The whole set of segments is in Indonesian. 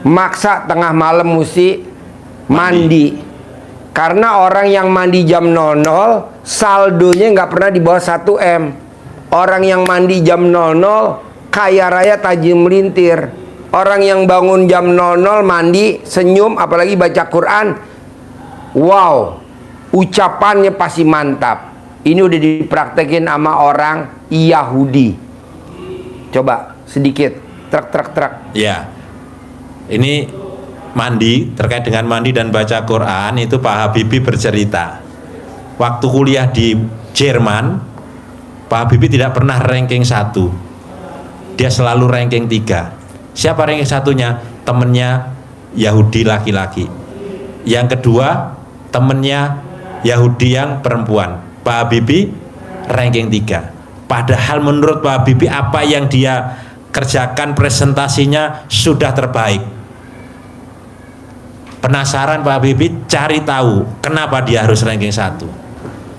maksa tengah malam mesti mandi. Karena orang yang mandi jam 00 saldonya nggak pernah di bawah 1 M. Orang yang mandi jam 00 kaya raya tajam melintir. Orang yang bangun jam 00 mandi senyum apalagi baca Quran, wow, ucapannya pasti mantap. Ini udah dipraktekin sama orang Yahudi. Coba sedikit truk. Ya, ini mandi, terkait dengan mandi dan baca Quran itu Pak Habibie bercerita. Waktu kuliah di Jerman, Pak Habibie tidak pernah ranking 1. Dia selalu ranking 3. Siapa ranking satunya? Temennya Yahudi laki-laki. Yang kedua, temennya Yahudi yang perempuan. Pak Habibie ranking 3. Padahal menurut Pak Habibie apa yang dia kerjakan presentasinya sudah terbaik. Penasaran Pak Habibie, cari tahu kenapa dia harus ranking 1.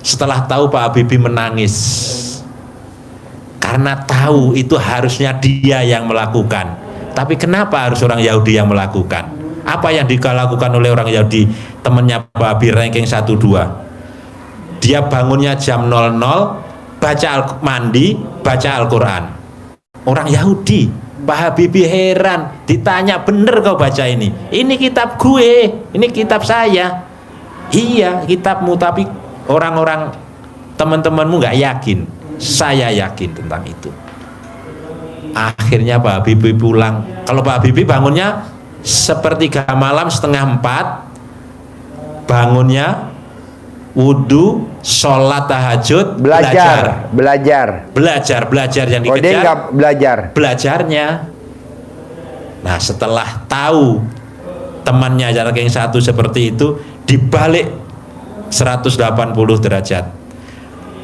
Setelah tahu Pak Habibie menangis. Karena tahu itu harusnya dia yang melakukan. Tapi kenapa harus orang Yahudi yang melakukan? Apa yang dilakukan oleh orang Yahudi? Temannya Pak Habibie ranking 1-2. Dia bangunnya jam 00, mandi, baca Al-Quran. Orang Yahudi, Pak Habibie heran, ditanya, bener kau baca ini? Ini kitab gue, ini kitab saya. Iya, kitabmu, tapi orang-orang teman-temanmu nggak yakin. Saya yakin tentang itu. Akhirnya Pak Habibie pulang. Kalau Pak Habibie bangunnya sepertiga malam, 3:30, bangunnya wudhu, sholat tahajud, belajar yang dikejar. Dia nggak belajarnya. Nah, setelah tahu temannya ranking 1 seperti itu, dibalik 180 derajat.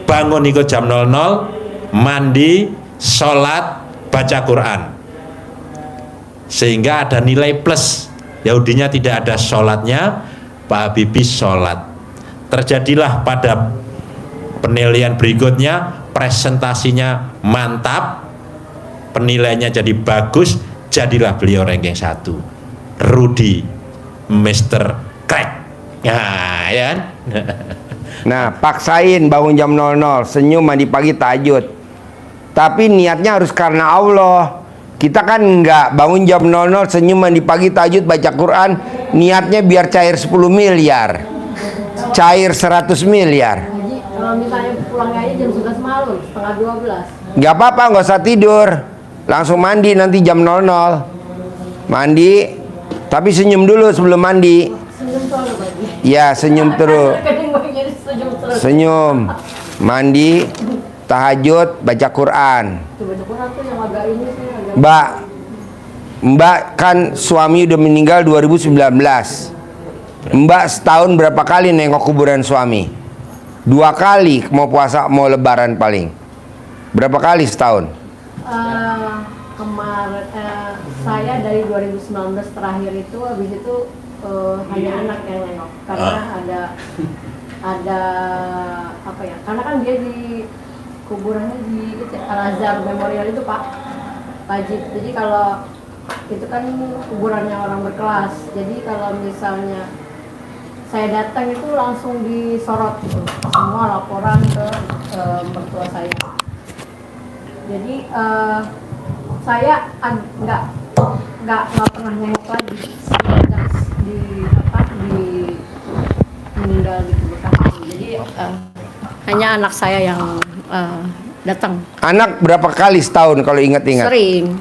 Bangun ikut jam 00, mandi, sholat, baca Quran, sehingga ada nilai plus. Yahudinya tidak ada sholatnya, Pak Habibie sholat. Terjadilah pada penilaian berikutnya, presentasinya mantap, penilaiannya jadi bagus, jadilah beliau ranking 1. Rudy Mr. Crack. Nah, ya kan? Nah, paksain bangun jam 00, senyum mandi pagi tahajud. Tapi niatnya harus karena Allah. Kita kan nggak bangun jam 00, senyum mandi pagi tahajud baca Quran, niatnya biar cair 10 miliar. Cair 100 miliar. Jadi kalau misalnya pulangnya aja jam 11 malam, setengah 12. Nggak apa-apa, nggak usah tidur. Langsung mandi nanti jam 00. Mandi, tapi senyum dulu sebelum mandi. Senyum selalu pagi. Ya, senyum terus. Senyum terus. Senyum. Mandi, tahajud, baca Quran. Baca Quran tuh yang agak ini sih, agak... Mbak kan suami udah meninggal 2019. Mbak setahun berapa kali nengok kuburan suami? 2 kali, mau puasa mau lebaran paling. Berapa kali setahun? Kemarin saya dari 2019 terakhir itu, habis itu hanya anak yang nengok karena ada apa ya? Karena kan dia di kuburannya di Al-Azhar Memorial itu Pak Wajib. Jadi kalau itu kan kuburannya orang berkelas. Jadi kalau misalnya saya datang itu langsung disorot gitu, semua laporan ke mertua saya. Jadi saya nggak pernah nengok lagi sejak di meninggal di kuburan. Jadi hanya anak saya yang datang. Anak berapa kali setahun kalau ingat-ingat? Sering.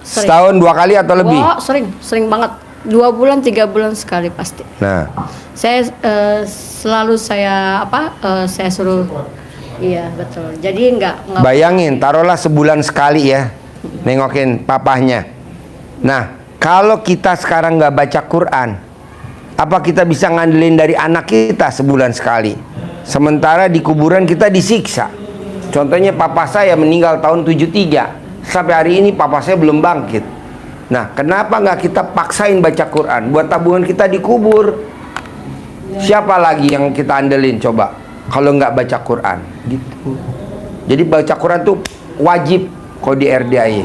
Setahun 2 kali atau lebih? Oh, sering banget. 2 bulan 3 bulan sekali pasti. Nah, saya selalu saya suruh. Iya betul. Jadi nggak bayangin, taruhlah sebulan sekali ya nengokin papahnya. Nah, kalau kita sekarang nggak baca Quran, apa kita bisa ngandelin dari anak kita sebulan sekali? Sementara di kuburan kita disiksa. Contohnya papa saya meninggal tahun 73. Sampai hari ini papa saya belum bangkit. Nah, kenapa nggak kita paksain baca Quran buat tabungan kita dikubur? Siapa lagi yang kita andelin coba? Kalau nggak baca Quran, gitu. Jadi baca Quran tuh wajib kalau di RDAY.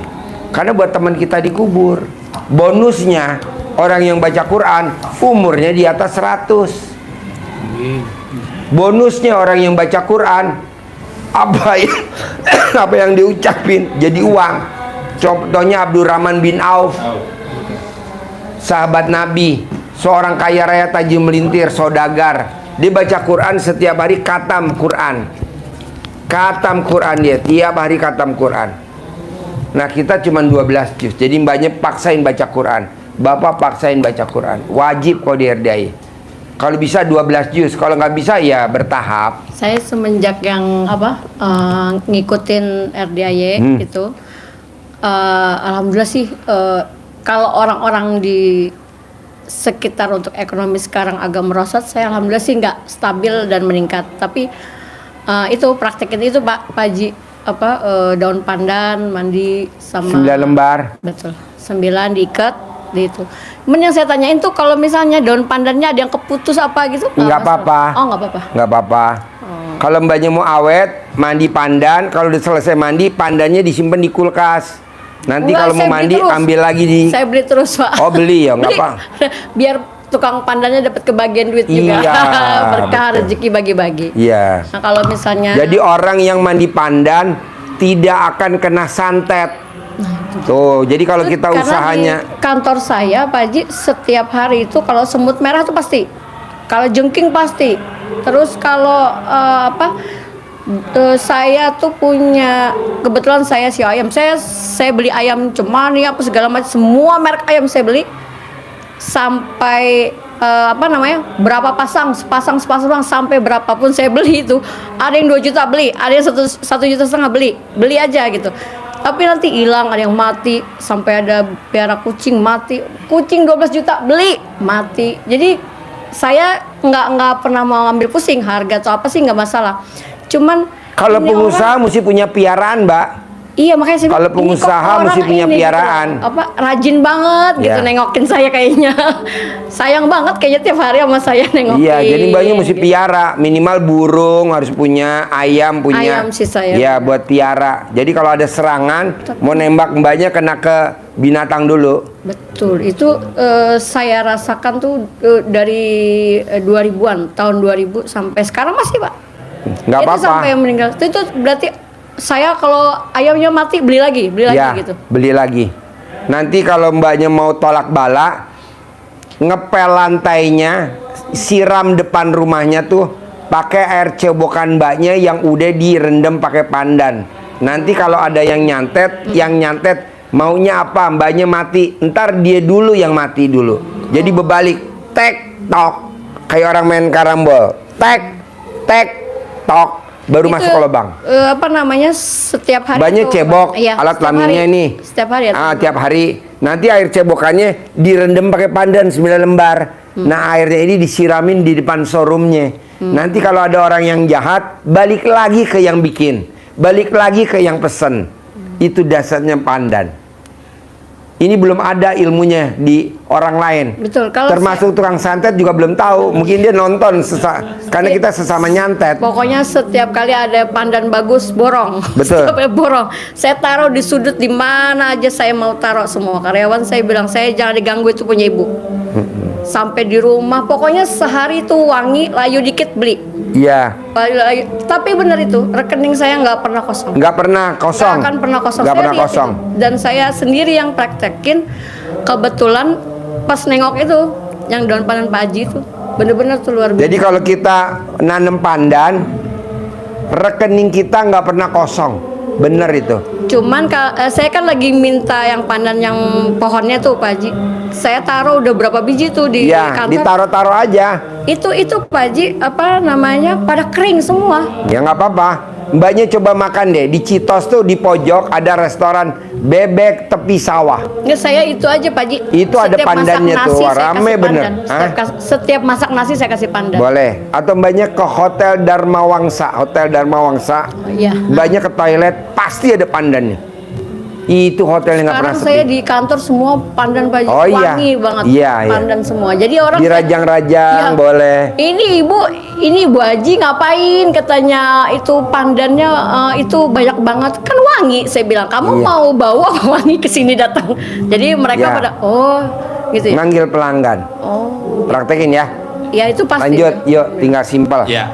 Karena buat teman kita dikubur. Bonusnya orang yang baca Quran umurnya di atas 100. Bonusnya orang yang baca Quran, apa yang diucapin jadi uang. Contohnya Abdurrahman bin Auf, sahabat Nabi, seorang kaya raya tajir melintir, saudagar. Dia baca Quran setiap hari, khatam Quran. Khatam Quran dia, tiap hari khatam Quran. Nah kita cuma 12 juz. Jadi mbaknya paksain baca Quran. Bapak paksain baca Quran. Wajib kalau dihargai. Kalau bisa 12 juz, kalau nggak bisa ya bertahap. Saya semenjak yang ngikutin RDAY itu, alhamdulillah sih kalau orang-orang di sekitar untuk ekonomi sekarang agak merosot, saya alhamdulillah sih nggak stabil dan meningkat. Tapi itu praktekin itu Pak Haji, daun pandan mandi sama 9 lembar. betul 9 diikat di itu. Yang saya tanyain tuh kalau misalnya daun pandannya ada yang keputus apa gitu Nggak masalah? apa-apa. Oh nggak apa-apa. Nggak apa-apa. Kalau mbaknya mau awet, mandi pandan. Kalau udah selesai mandi, pandannya disimpan di kulkas. Nanti Enggak, kalau mau saya beli mandi, terus. ambil lagi di. Saya beli terus Pak. Oh beli ya, nggak Beli. apa. Biar tukang pandannya dapat kebagian duit juga. Iya, Berkah betul. rezeki bagi-bagi. Iya. Nah kalau misalnya Jadi orang yang mandi pandan tidak akan kena santet. Tuh, jadi kalau kita karena usahanya di kantor saya Pak Haji setiap hari itu kalau semut merah tuh pasti, kalau jengking pasti, terus kalau saya tuh punya, kebetulan saya si ayam, saya beli ayam cemani apa segala macam, semua merek ayam saya beli sampai berapa pasang, sepasang sampai berapapun saya beli itu, ada yang 2 juta beli, ada yang 1,5 juta beli aja gitu. Tapi nanti hilang, ada yang mati, sampai ada piara kucing mati, kucing 12 juta beli mati. Jadi saya nggak pernah mau ngambil pusing harga atau apa sih, nggak masalah. Cuman kalau ini pengusaha mesti punya piaraan, Mbak. iya makanya saya Kalau bilang, ini kok pengusaha orang mesti punya ini gitu, piaraan. rajin banget gitu Ya. nengokin saya kayaknya. Sayang banget kayaknya tiap hari sama saya nengokin. Iya, jadi mbaknya mesti gitu. piara. Minimal burung harus punya, ayam punya. Ayam sih saya. Iya, buat piara. Jadi kalau ada serangan, mau nembak mbaknya kena ke binatang dulu. Betul, itu saya rasakan tuh dari 2000-an, tahun 2000 sampai sekarang masih Pak. Nggak Itu apa-apa. sampai yang meninggal. Itu berarti saya kalau ayamnya mati beli lagi Ya, gitu. beli lagi. Nanti kalau mbaknya mau tolak bala, ngepel lantainya, siram depan rumahnya tuh pakai air cebokan mbaknya yang udah direndam pakai pandan. Nanti kalau ada yang nyantet, maunya apa, mbaknya mati, ntar dia dulu yang mati dulu. Jadi berbalik, tek tok, kayak orang main karambol, tek tok, baru Itu, masuk ke lubang. Setiap hari Banyak tuh, cebok, iya, alat setiap kelaminnya hari. ini. Setiap hari ya. Tiap hari. Nanti air cebokannya direndam pakai pandan 9 lembar. Nah, airnya ini disiramin di depan showroomnya. Nanti kalau ada orang yang jahat, balik lagi ke yang bikin, balik lagi ke yang pesen. Itu dasarnya pandan. Ini belum ada ilmunya di orang lain. Betul, kalau termasuk tukang santet juga belum tahu. Mungkin dia nonton karena kita sesama nyantet. Pokoknya setiap kali ada pandan bagus borong. Betul. Setiap kali borong. Saya taruh di sudut di mana aja saya mau taruh semua. Karyawan saya bilang saya jangan diganggu, itu punya ibu. Sampai di rumah pokoknya sehari itu wangi, layu dikit beli. Iya. Layu. Tapi benar itu, rekening saya nggak pernah kosong. Nggak pernah kosong. Nggak akan pernah kosong. Nggak Saya pernah lihat kosong. itu. Dan saya sendiri yang praktekin. Kebetulan pas nengok itu yang daun pandan Pak Haji itu bener-bener tuh luar biasa. Jadi kalau kita nanam pandan, rekening kita nggak pernah kosong, bener itu. Cuman saya kan lagi minta yang pandan yang pohonnya tuh Pak Haji. Saya taruh udah berapa biji tuh di Iya, kantor. ditaruh-taruh aja. Itu Pak Haji pada kering semua. Ya nggak apa-apa. Mbaknya coba makan deh di Citos tuh, di pojok ada restoran bebek tepi sawah. Nggak, saya itu aja Pak Haji. Itu ada Setiap masak pandannya nasi, tuh, saya rame kasih bener. pandan. Setiap masak nasi saya kasih pandan. Boleh. Atau mbaknya ke Hotel Dharma Wangsa. Iya. Mbaknya ke toilet pasti ada pandannya. Itu hotel yang nggak pernah Sekarang saya sepi. di kantor semua pandan Pak Haji, Oh, iya. wangi banget. Iya, iya. Pandan semua. Jadi orang Dirajang-rajang Iya. boleh. Ini ibu Haji ngapain, katanya itu pandannya itu banyak banget kan wangi. Saya bilang kamu Iya. mau bawa wangi ke sini datang. Jadi mereka Iya. pada gitu ya? Manggil pelanggan. Oh, Praktekin ya. ya itu pasti. Lanjut, yuk tinggal simpel. Ya,